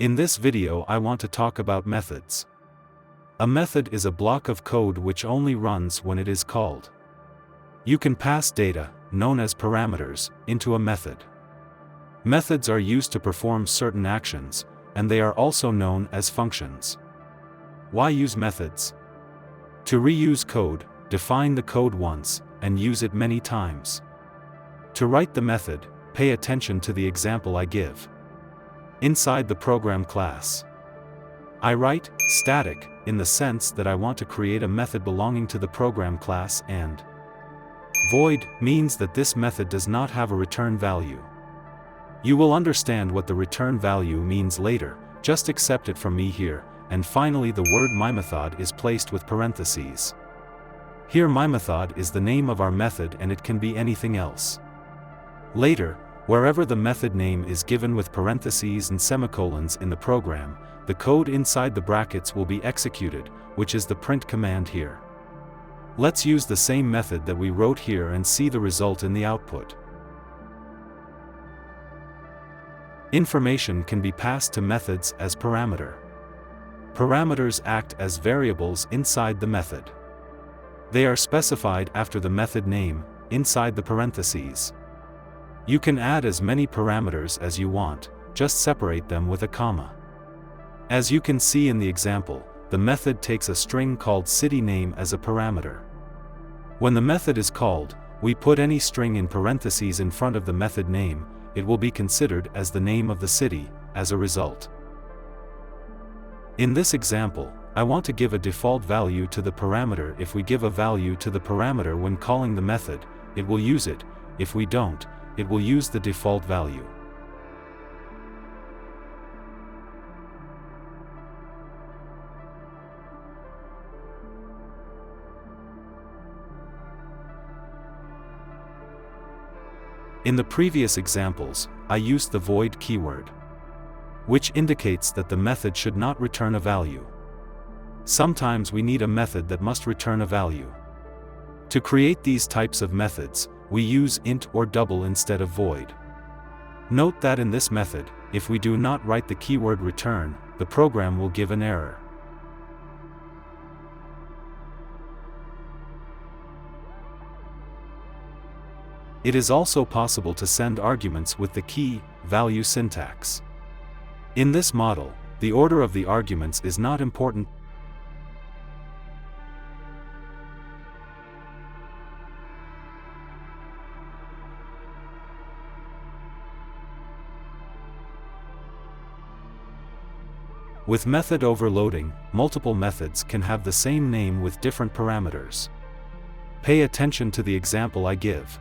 In this video I want to talk about methods. A method is a block of code which only runs when it is called. You can pass data, known as parameters, into a method. Methods are used to perform certain actions, and they are also known as functions. Why use methods? To reuse code, define the code once, and use it many times. To write the method, pay attention to the example I give. Inside the program class, I write static in the sense that I want to create a method belonging to the program class, and void means that this method does not have a return value. You will understand what the return value means later, just accept it from me here. And finally, the word myMethod is placed with parentheses. Here myMethod is the name of our method and it can be anything else. Later, wherever the method name is given with parentheses and semicolons in the program, the code inside the brackets will be executed, which is the print command here. Let's use the same method that we wrote here and see the result in the output. Information can be passed to methods as parameter. Parameters act as variables inside the method. They are specified after the method name, inside the parentheses. You can add as many parameters as you want, just separate them with a comma. As you can see in the example, the method takes a string called city name as a parameter. When the method is called, we put any string in parentheses in front of the method name, it will be considered as the name of the city, as a result. In this example, I want to give a default value to the parameter. If we give a value to the parameter when calling the method, it will use it. If we don't, it will use the default value. In the previous examples, I used the void keyword, which indicates that the method should not return a value. Sometimes we need a method that must return a value. To create these types of methods, we use int or double instead of void. Note that in this method, if we do not write the keyword return, the program will give an error. It is also possible to send arguments with the key value syntax. In this model, the order of the arguments is not important. With method overloading, multiple methods can have the same name with different parameters. Pay attention to the example I give.